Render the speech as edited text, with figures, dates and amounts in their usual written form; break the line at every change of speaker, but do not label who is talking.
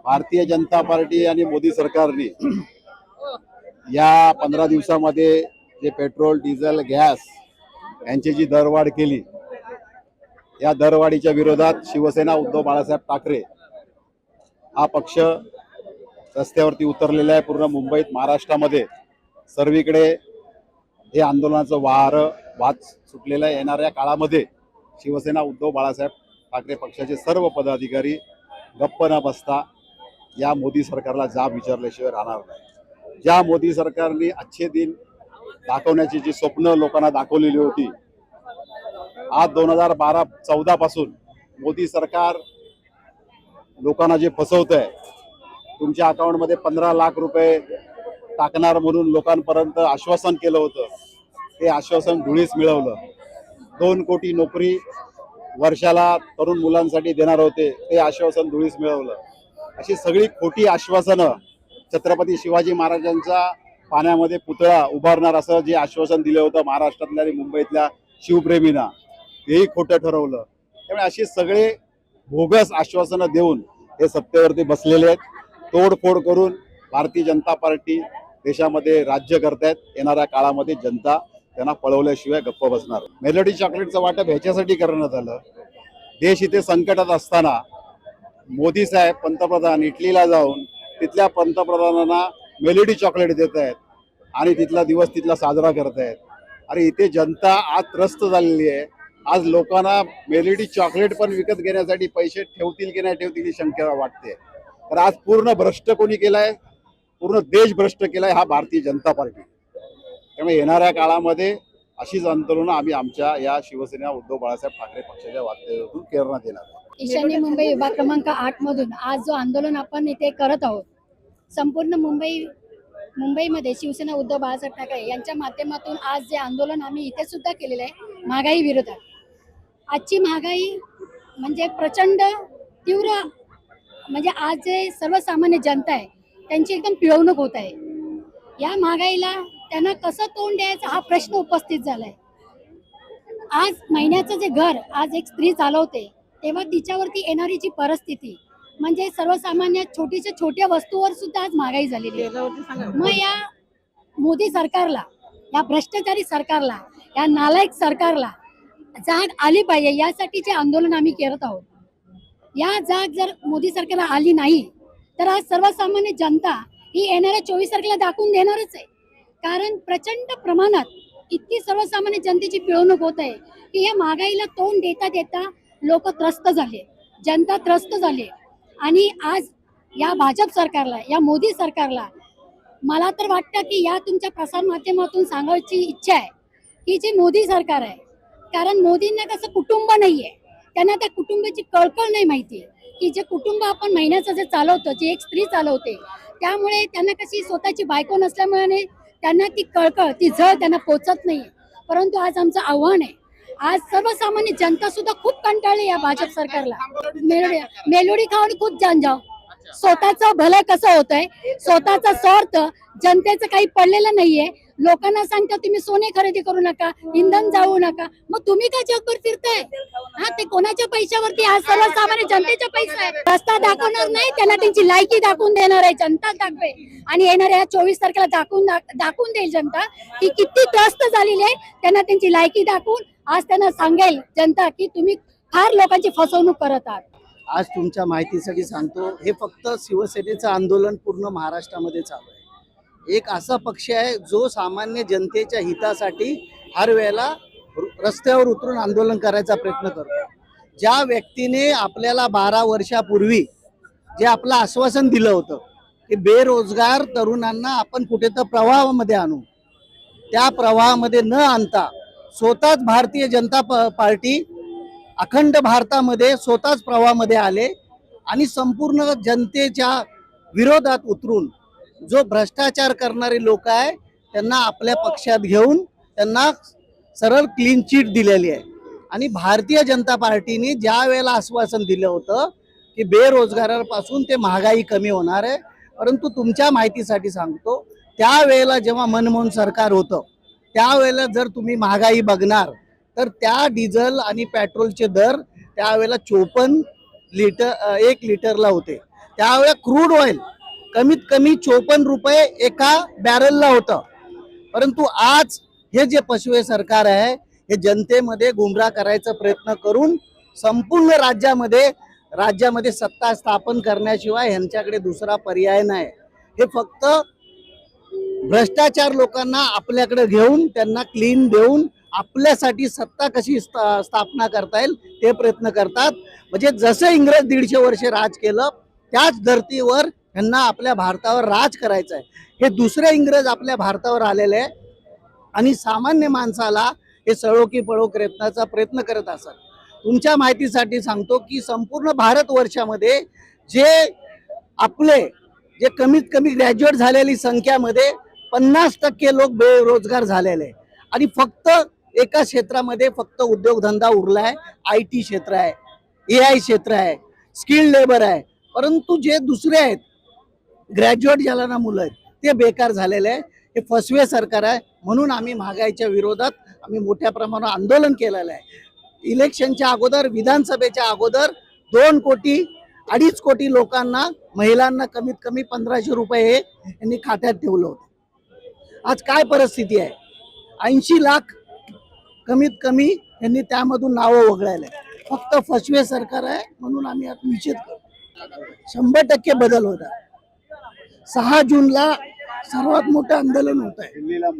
Bharatiya Janata party आणि मोदी सरकारने या 15 दिवसामध्ये जे पेट्रोल डिझेल गॅस यांची जी दरवाढ केली, या दरवाढीच्या विरोधात शिवसेना उद्धव बाळासाहेब ठाकरे हा पक्ष रस्त्यावरती उतरलेला आहे. पूर्ण मुंबईत, महाराष्ट्रामध्ये सर्वीकडे हे आंदोलनाचं वाद सुटलेलं आहे. येणाऱ्या काळामध्ये शिवसेना उद्धव बाळासाहेब ठाकरे पक्षाचे सर्व पदाधिकारी गप्प न बसता या मोदी सरकारला जाब विचारल्याशिवाय राहणार नाही. ज्या मोदी सरकारने अच्छे दिन दाखवण्याची जी स्वप्न लोकांना दाखवलेली होती, आज 2012-14 पासून मोदी सरकार लोकांना जे फसवत आहे, तुमच्या अकाउंटमध्ये 15 लाख रुपये टाकणार म्हणून लोकांपर्यंत आश्वासन केलं होतं, ते आश्वासन धुळीस मिळवलं. 2 कोटी नोकरी वर्षाला तरुण मुलांसाठी देणार होते, ते आश्वासन धुळीस मिळवलं. अशी सगळी खोटी आश्वासनं, छत्रपती शिवाजी महाराजांचा पाण्यामध्ये पुतळा उभारणार असं जे आश्वासन दिलं होतं महाराष्ट्रातल्या आणि मुंबईतल्या शिवप्रेमींना, तेही खोटं ठरवलं. त्यामुळे अशी सगळे बोगस आश्वासनं देऊन हे सत्तेवरती बसलेले आहेत. तोडफोड करून भारतीय जनता पार्टी देशामध्ये राज्य करतायत. येणाऱ्या काळामध्ये जनता त्यांना पळवल्याशिवाय गप्प बसणार. मेलोडी चॉकलेटचं वाटप ह्याच्यासाठी करण्यात आलं, देश इथे संकटात असताना मोदी साहेब पंतप्रधान इटलीला जाऊन तिथल्या पंतप्रधानांना मेलोडी चॉकलेट देत आहेत आणि तिथला दिवस तिथला साजरा करत आहेत. अरे इथे जनता आज त्रस्त झालेली आहे. आज लोकांना मेलोडी चॉकलेट पण विकत घेण्यासाठी पैसे ठेवतील की नाही ठेवतील ही शंका वाटते. तर आज पूर्ण भ्रष्ट कोणी केलाय? पूर्ण देश भ्रष्ट केलाय हा भारतीय जनता पार्टी. त्यामुळे येणाऱ्या काळामध्ये अशीच आंदोलनं आम्ही आमच्या या शिवसेना उद्धव बाळासाहेब ठाकरे पक्षाच्या वाटेतून करण्यात येणार आहे.
ईशान्य मुंबई विभाग क्रमांक 8 मधून आज जो आंदोलन आपण इथे करत आहोत, संपूर्ण मुंबईमध्ये शिवसेना उद्धव बाळासाहेब ठाकरे यांच्या माध्यमातून आज जे आंदोलन आम्ही इथे सुद्धा केलेलं आहे, महागाई विरोधात. आजची महागाई म्हणजे प्रचंड तीव्र, म्हणजे आज जे सर्वसामान्य जनता आहे त्यांची एकदम पिळवणूक होत आहे. या महागाईला त्यांना कसं तोंड द्यायचं हा प्रश्न उपस्थित झालाय. आज महिन्याचं जे घर आज एक स्त्री चालवते तेव्हा तिच्यावरती येणारी जी परिस्थिती, म्हणजे सर्वसामान्य छोट्या वस्तूवर सुद्धा आज महागाई झालेली आहे. मग या मोदी सरकारला, या भ्रष्टाचारी सरकारला, या नालायक सरकारला जाग आली पाहिजे, यासाठीचे आंदोलन आम्ही करत आहोत. या जाग जर मोदी सरकारला आली नाही तर आज सर्वसामान्य जनता ही येणाऱ्या 24 तारखेला दाखवून देणारच आहे. कारण प्रचंड प्रमाणात इतकी सर्वसामान्य जनतेची पिळवणूक होत आहे की या महागाईला तोंड देता देता लोक त्रस्त झाले, जनता त्रस्त झाले. आणि आज या भाजप सरकारला, या मोदी सरकारला मला तर वाटतं की या तुमच्या प्रसार माध्यमातून सांगायची इच्छा आहे की जे मोदी सरकार आहे, कारण मोदींना कसं कुटुंब नाहीये, त्यांना त्या कुटुंबाची कळकळ नाही माहिती की जे कुटुंब आपण महिन्याचं जे चालवतो, जी एक स्त्री चालवते, त्यामुळे त्यांना कशी स्वतःची बायको नसल्यामुळे त्यांना ती कळकळ, ती झळ त्यांना पोचत नाही. परंतु आज आमचं आव्हान आहे, आज सर्वसामान्य जनता सुद्धा खूप कंटाळली या भाजप सरकारला. मेलोडी खाऊन खूप जाऊ, स्वतःचं भलं कसं होतंय, स्वतःचा स्वार्थ, जनतेचं काही पडलेलं नाहीये. लोकांना सांगता तुम्ही सोने खरेदी करू नका, इंधन जाळू नका, मग तुम्ही काय जगभर फिरताय? हा, ते कोणाच्या पैशावरती? आज सर्वसामान्य जनतेचा पैसा आहे. रस्ता दाखवणार नाही, त्यांना त्यांची लायकी दाखवून देणार आहे, जनता दाखवे. आणि येणाऱ्या 24 तारखेला दाखवून देईल जनता की किती त्रस्त झालेली आहे. त्यांना त्यांची लायकी दाखवून आज त्यांना सांगेल जनता की तुम्ही फार लोकांची फसवणूक करत आहात.
आज तुमच्या माहितीसाठी सांगतो, हे फक्त शिवसेनेचं आंदोलन पूर्ण महाराष्ट्रामध्ये चालू आहे. एक असा पक्ष आहे जो सामान्य जनतेच्या हितासाठी हर वेळेला रस्त्यावर उतरून आंदोलन करायचा प्रयत्न करतो. ज्या व्यक्तीने आपल्याला 12 वर्षापूर्वी जे आपलं आश्वासन दिलं होतं की बेरोजगार तरुणांना आपण कुठे तर प्रवाहामध्ये आणू, त्या प्रवाहामध्ये न आणता स्वतःच भारतीय जनता पार्टी अखंड भारतामध्ये स्वतःच प्रवाहामध्ये आले आणि संपूर्ण जनतेच्या विरोधात उतरून जो भ्रष्टाचार करणारे लोक आहे त्यांना आपल्या पक्षात घेऊन त्यांना सरळ क्लीन चिट दिलेली आहे. आणि भारतीय जनता पार्टीने ज्या वेळेला आश्वासन दिलं होतं की बेरोजगारापासून ते महागाई कमी होणार आहे, परंतु तुमच्या माहितीसाठी सांगतो, त्यावेळेला जेव्हा मनमोहन सरकार होतं त्यावेळेला जर तुम्ही महागाई बघणार तर त्या डिझेल आणि पेट्रोलचे दर त्यावेळेला 54 लिटर 1 लिटरला होते. त्यावेळेला क्रूड ऑइल कमीत कमी 54 रुपये एका बॅरलला होतं. परंतु आज हे जे फसवे सरकार आहे हे जनतेमध्ये गुमराह करायचा प्रयत्न करून संपूर्ण राज्यामध्ये सत्ता स्थापन करण्याशिवाय यांच्याकडे दुसरा पर्याय नाही. हे फक्त भ्रष्टाचार लोकांना आपल्याकडे घेऊन त्यांना क्लीन देऊन आपल्यासाठी सत्ता कशी स्थापना करता येईल ते प्रयत्न करतात. म्हणजे जसं इंग्रज 150 वर्ष राज केलं त्याच धर्तीवर यांना आपल्या भारतावर राज करायचं आहे. हे दुसरे इंग्रज आपल्या भारतावर आलेले आहे आणि सामान्य माणसाला हे सळो की पळो करण्याचा प्रयत्न करत असतात. तुमच्या माहितीसाठी सांगतो की संपूर्ण भारतवर्षामध्ये जे कमीत कमी ग्रॅज्युएट झालेली संख्यामध्ये 50% लोक बेरोजगार झालेले आहे आणि फक्त एका क्षेत्रामध्ये फक्त उद्योगधंदा उरला आहे. IT क्षेत्र आहे, AI क्षेत्र आहे, स्किल्ड लेबर आहे. परंतु जे दुसरे आहेत ग्रॅज्युएट ज्याला ना मुलं आहेत ते बेकार झालेले आहे. हे फसवे सरकार आहे. म्हणून आम्ही महागाईच्या विरोधात आम्ही मोठ्या प्रमाणावर आंदोलन केलेलं आहे. इलेक्शनच्या अगोदर विधानसभेच्या अगोदर 2 कोटी 2.5 कोटी लोकांना महिलांना कमीत कमी 1500 रुपये हे यांनी खात्यात ठेवलं होतं. आज काय परिस्थिती आहे? 80 लाख कमीत कमी यांनी त्यामधून नावं वगळायला. फक्त फसवे सरकार आहे म्हणून आम्ही आता निषेध करतो. 100% बदल होता. 6 जूनला सर्वात मोठं आंदोलन होत आहे.
दिल्लीला